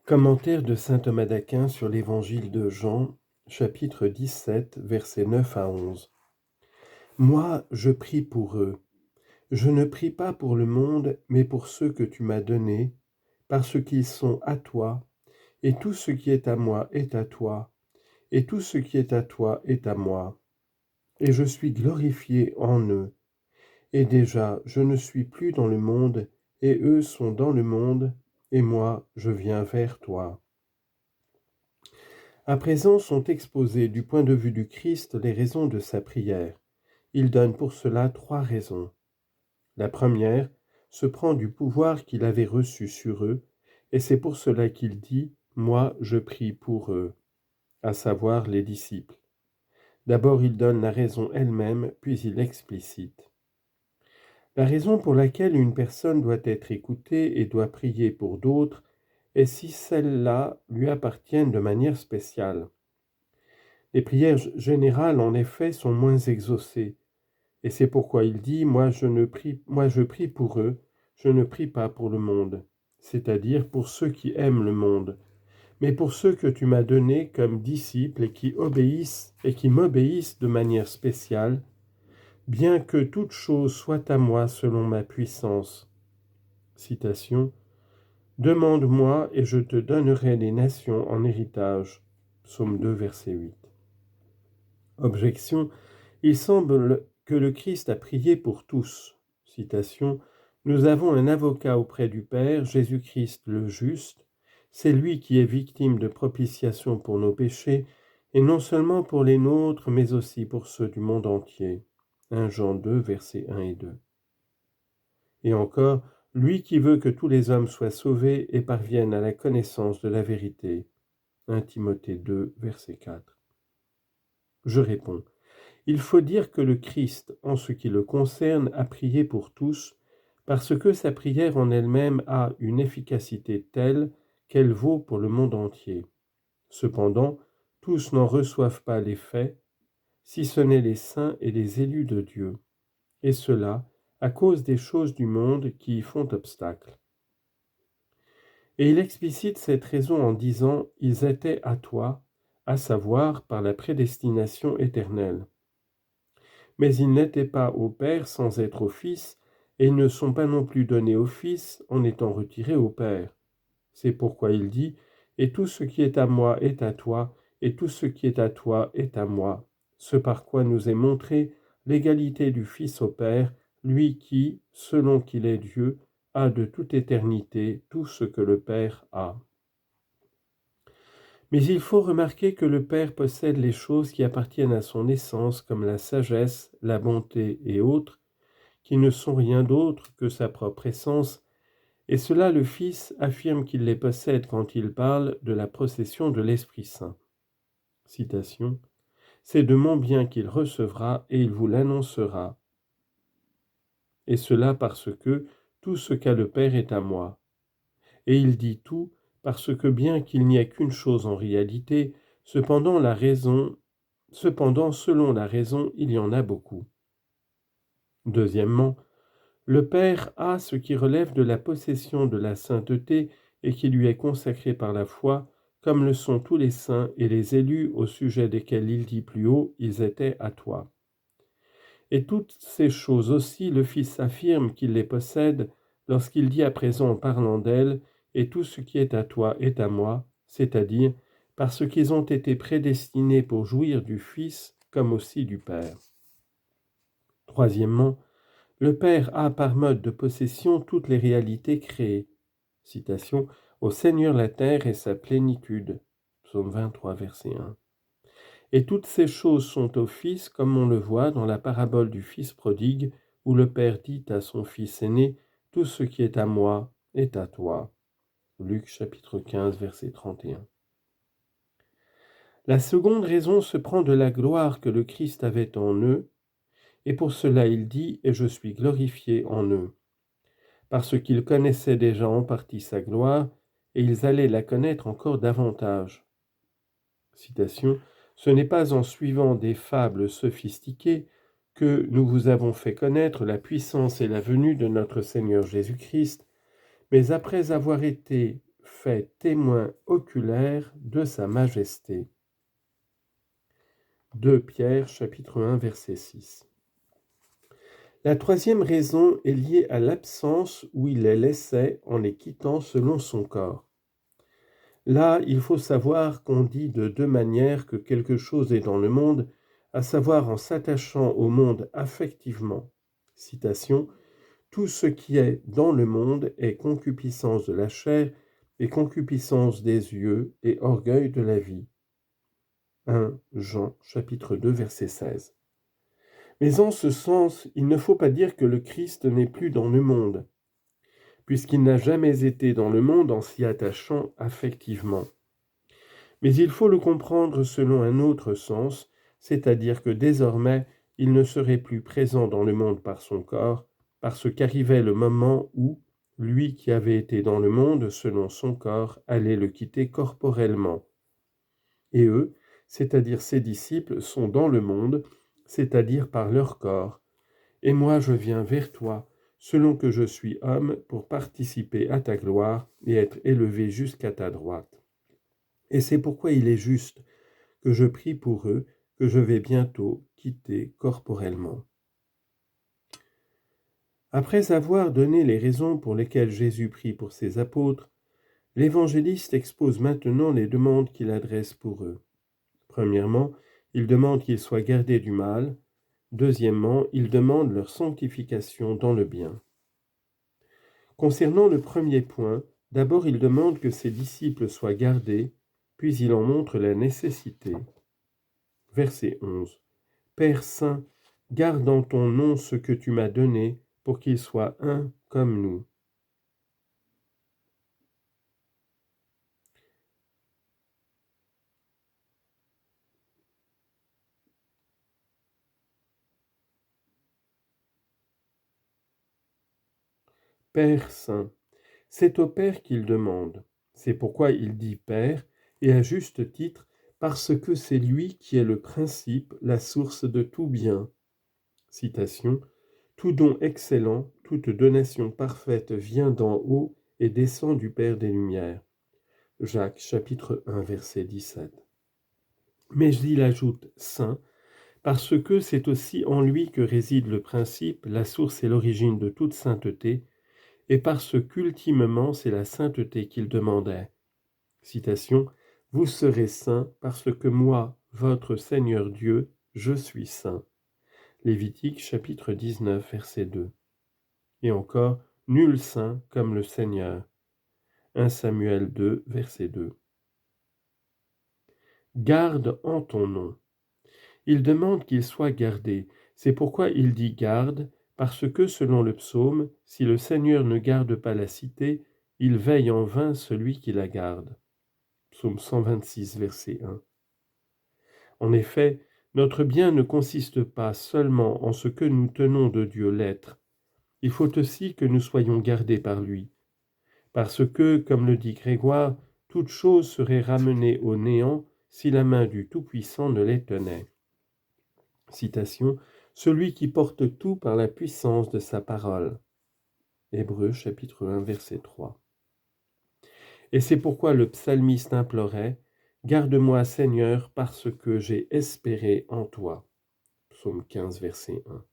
Commentaire de saint Thomas d'Aquin sur l'Évangile de Jean, chapitre 17, versets 9 à 11. Moi, je prie pour eux. Je ne prie pas pour le monde, mais pour ceux que tu m'as donnés, parce qu'ils sont à toi, et tout ce qui est à moi est à toi, et tout ce qui est à toi est à moi. Et je suis glorifié en eux. Et déjà, je ne suis plus dans le monde, et eux sont dans le monde, et moi, je viens vers toi. À présent sont exposées du point de vue du Christ les raisons de sa prière. Il donne pour cela 3 raisons. La première se prend du pouvoir qu'il avait reçu sur eux, et c'est pour cela qu'il dit « Moi, je prie pour eux », à savoir les disciples. D'abord, il donne la raison elle-même, puis il l'explicite. La raison pour laquelle une personne doit être écoutée et doit prier pour d'autres est si celles-là lui appartiennent de manière spéciale. Les prières générales, en effet, sont moins exaucées, et c'est pourquoi il dit « Moi je prie pour eux, je ne prie pas pour le monde », c'est-à-dire pour ceux qui aiment le monde, mais pour ceux que tu m'as donnés comme disciples et qui m'obéissent de manière spéciale, bien que toute chose soit à moi selon ma puissance. Citation. Demande-moi et je te donnerai les nations en héritage. Psaume 2, verset 8. Objection. Il semble que le Christ a prié pour tous. Citation. Nous avons un avocat auprès du Père, Jésus-Christ le juste. C'est lui qui est victime de propitiation pour nos péchés, et non seulement pour les nôtres, mais aussi pour ceux du monde entier. 1 Jean 2, versets 1 et 2. Et encore, lui qui veut que tous les hommes soient sauvés et parviennent à la connaissance de la vérité. 1 Timothée 2, verset 4. Je réponds. Il faut dire que le Christ, en ce qui le concerne, a prié pour tous, parce que sa prière en elle-même a une efficacité telle qu'elle vaut pour le monde entier. Cependant, tous n'en reçoivent pas l'effet, si ce n'est les saints et les élus de Dieu, et cela à cause des choses du monde qui y font obstacle. Et il explicite cette raison en disant « Ils étaient à toi », à savoir par la prédestination éternelle. Mais ils n'étaient pas au Père sans être au Fils, et ils ne sont pas non plus donnés au Fils en étant retirés au Père. C'est pourquoi il dit « Et tout ce qui est à moi est à toi, et tout ce qui est à toi est à moi », ce par quoi nous est montrée l'égalité du Fils au Père, lui qui, selon qu'il est Dieu, a de toute éternité tout ce que le Père a. Mais il faut remarquer que le Père possède les choses qui appartiennent à son essence, comme la sagesse, la bonté et autres, qui ne sont rien d'autre que sa propre essence, et cela le Fils affirme qu'il les possède quand il parle de la procession de l'Esprit Saint. Citation. C'est de mon bien qu'il recevra et il vous l'annoncera. Et cela parce que tout ce qu'a le Père est à moi. Et il dit tout parce que bien qu'il n'y ait qu'une chose en réalité, cependant selon la raison, il y en a beaucoup. Deuxièmement, le Père a ce qui relève de la possession de la sainteté et qui lui est consacré par la foi, comme le sont tous les saints et les élus au sujet desquels il dit plus haut, ils étaient à toi. Et toutes ces choses aussi, le Fils affirme qu'il les possède lorsqu'il dit à présent en parlant d'elles, et tout ce qui est à toi est à moi, c'est-à-dire parce qu'ils ont été prédestinés pour jouir du Fils comme aussi du Père. Troisièmement, le Père a par mode de possession toutes les réalités créées. Citation, « Au Seigneur la terre et sa plénitude » Psaume 23, verset 1. Et toutes ces choses sont au Fils, comme on le voit dans la parabole du Fils prodigue, où le Père dit à son Fils aîné, « Tout ce qui est à moi est à toi » Luc chapitre 15, verset 31. La seconde raison se prend de la gloire que le Christ avait en eux, et pour cela il dit « Et je suis glorifié en eux », parce qu'ils connaissaient déjà en partie sa gloire, et ils allaient la connaître encore davantage. Citation, « Ce n'est pas en suivant des fables sophistiquées que nous vous avons fait connaître la puissance et la venue de notre Seigneur Jésus-Christ, mais après avoir été fait témoin oculaire de sa majesté. 2 Pierre, chapitre 1, verset 6. La troisième raison est liée à l'absence où il les laissait en les quittant selon son corps. Là, il faut savoir qu'on dit de deux manières que quelque chose est dans le monde, à savoir en s'attachant au monde affectivement. Citation, « Tout ce qui est dans le monde est concupiscence de la chair et concupiscence des yeux et orgueil de la vie. » 1 Jean, chapitre 2, verset 16. Mais en ce sens, il ne faut pas dire que le Christ n'est plus dans le monde, puisqu'il n'a jamais été dans le monde en s'y attachant affectivement. Mais il faut le comprendre selon un autre sens, c'est-à-dire que désormais, il ne serait plus présent dans le monde par son corps, parce qu'arrivait le moment où, lui qui avait été dans le monde selon son corps, allait le quitter corporellement. Et eux, c'est-à-dire ses disciples, sont dans le monde, c'est-à-dire par leur corps. Et moi je viens vers toi, selon que je suis homme, pour participer à ta gloire et être élevé jusqu'à ta droite. Et c'est pourquoi il est juste que je prie pour eux, que je vais bientôt quitter corporellement. Après avoir donné les raisons pour lesquelles Jésus prie pour ses apôtres, l'évangéliste expose maintenant les demandes qu'il adresse pour eux. Premièrement, il demande qu'ils soient gardés du mal. Deuxièmement, il demande leur sanctification dans le bien. Concernant le premier point, d'abord il demande que ses disciples soient gardés, puis il en montre la nécessité. Verset 11. Père saint, garde en ton nom ce que tu m'as donné, pour qu'ils soient un comme nous. Père saint, c'est au Père qu'il demande. C'est pourquoi il dit Père, et à juste titre, parce que c'est lui qui est le principe, la source de tout bien. Citation, « Tout don excellent, toute donation parfaite vient d'en haut et descend du Père des Lumières. » Jacques, chapitre 1, verset 17. Mais il ajoute « Saint » parce que c'est aussi en lui que réside le principe, la source et l'origine de toute sainteté, et parce qu'ultimement c'est la sainteté qu'il demandait. Citation, « Vous serez saints parce que moi, votre Seigneur Dieu, je suis saint. » Lévitique chapitre 19, verset 2. Et encore, « Nul saint comme le Seigneur. » 1 Samuel 2, verset 2. Garde en ton nom. Il demande qu'il soit gardé. C'est pourquoi il dit garde, parce que selon le psaume, si le Seigneur ne garde pas la cité, il veille en vain celui qui la garde. Psaume 126, verset 1. En effet, notre bien ne consiste pas seulement en ce que nous tenons de Dieu l'être. Il faut aussi que nous soyons gardés par lui. Parce que, comme le dit Grégoire, toute chose serait ramenée au néant si la main du Tout-Puissant ne les tenait. Citation, « Celui qui porte tout par la puissance de sa parole. » Hébreux chapitre 1, verset 3. Et c'est pourquoi le psalmiste implorait « Garde-moi Seigneur parce que j'ai espéré en toi. » Psaume 15, verset 1.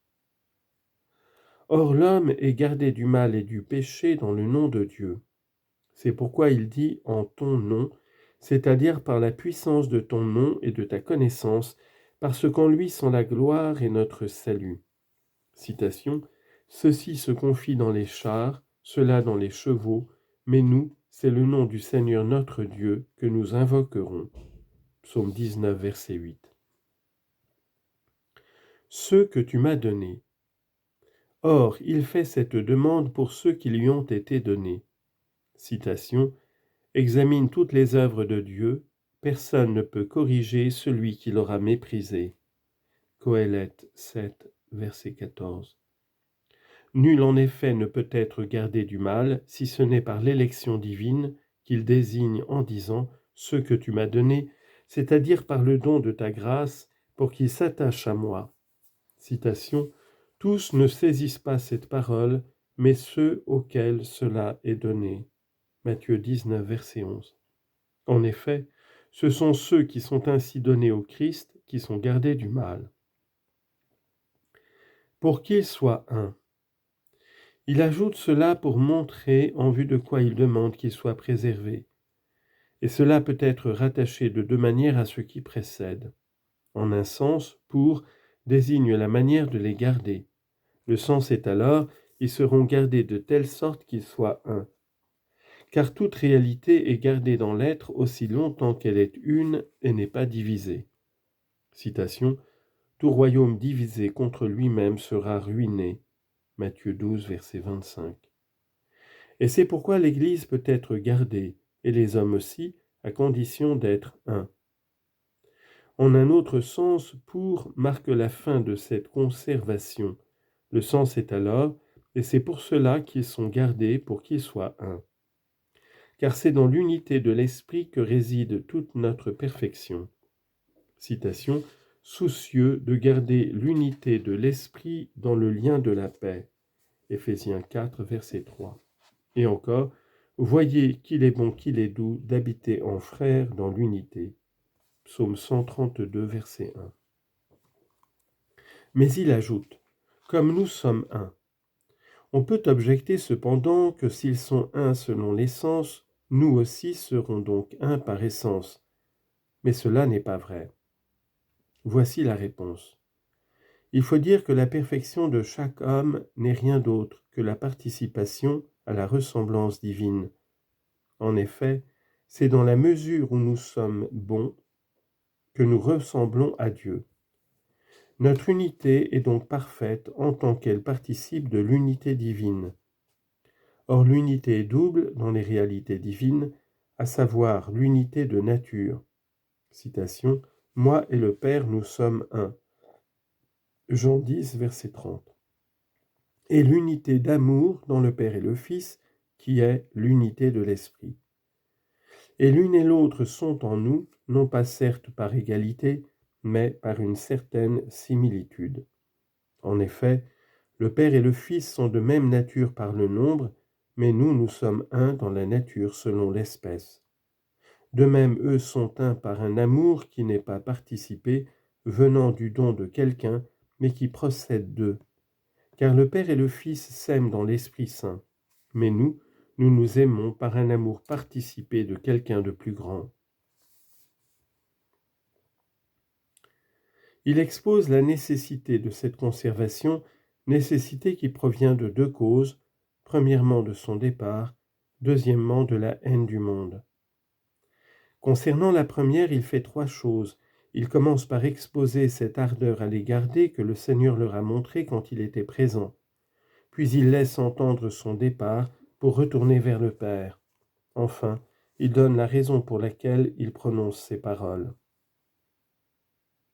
Or l'homme est gardé du mal et du péché dans le nom de Dieu. C'est pourquoi il dit « en ton nom », c'est-à-dire par la puissance de ton nom et de ta connaissance, parce qu'en lui sont la gloire et notre salut. Citation, « Ceci se confie dans les chars, cela dans les chevaux, mais nous, c'est le nom du Seigneur notre Dieu que nous invoquerons. » Psaume 19, verset 8. Ceux que tu m'as donnés. Or, il fait cette demande pour ceux qui lui ont été donnés. Citation, « Examine toutes les œuvres de Dieu, personne ne peut corriger celui qui l'aura méprisé. » Qoélette 7, verset 14. Nul en effet ne peut être gardé du mal, si ce n'est par l'élection divine qu'il désigne en disant « ce que tu m'as donné », c'est-à-dire par le don de ta grâce, pour qu'il s'attache à moi. Citation, « Tous ne saisissent pas cette parole, mais ceux auxquels cela est donné. » Matthieu 19, verset 11. En effet, ce sont ceux qui sont ainsi donnés au Christ qui sont gardés du mal. Pour qu'il soit un. Il ajoute cela pour montrer en vue de quoi il demande qu'il soit préservé. Et cela peut être rattaché de deux manières à ce qui précède. En un sens, pour désigne la manière de les garder. Le sens est alors, ils seront gardés de telle sorte qu'ils soient un. Car toute réalité est gardée dans l'être aussi longtemps qu'elle est une et n'est pas divisée. Citation. Tout royaume divisé contre lui-même sera ruiné. Matthieu 12, verset 25. Et c'est pourquoi l'Église peut être gardée, et les hommes aussi, à condition d'être un. En un autre sens, pour marque la fin de cette conservation. Le sens est alors, et c'est pour cela qu'ils sont gardés pour qu'ils soient un. Car c'est dans l'unité de l'esprit que réside toute notre perfection. Citation. Soucieux de garder l'unité de l'esprit dans le lien de la paix. Éphésiens 4, verset 3. Et encore, voyez qu'il est bon, qu'il est doux d'habiter en frères dans l'unité. Psaume 132, verset 1. Mais il ajoute, comme nous sommes un. On peut objecter cependant que s'ils sont un selon l'essence, nous aussi serons donc un par essence. Mais cela n'est pas vrai. Voici la réponse. Il faut dire que la perfection de chaque homme n'est rien d'autre que la participation à la ressemblance divine. En effet, c'est dans la mesure où nous sommes bons que nous ressemblons à Dieu. Notre unité est donc parfaite en tant qu'elle participe de l'unité divine. Or l'unité est double dans les réalités divines, à savoir l'unité de nature. Citation. Moi et le Père, nous sommes un. Jean 10, verset 30. Et l'unité d'amour dans le Père et le Fils, qui est l'unité de l'Esprit. Et l'une et l'autre sont en nous, non pas certes par égalité, mais par une certaine similitude. En effet, le Père et le Fils sont de même nature par le nombre, mais nous sommes un dans la nature selon l'espèce. De même, eux sont un par un amour qui n'est pas participé, venant du don de quelqu'un, mais qui procède d'eux. Car le Père et le Fils s'aiment dans l'Esprit Saint, mais nous nous aimons par un amour participé de quelqu'un de plus grand. Il expose la nécessité de cette conservation, nécessité qui provient de deux causes, premièrement de son départ, deuxièmement de la haine du monde. Concernant la première, il fait trois choses. Il commence par exposer cette ardeur à les garder que le Seigneur leur a montrée quand il était présent. Puis il laisse entendre son départ pour retourner vers le Père. Enfin, il donne la raison pour laquelle il prononce ces paroles.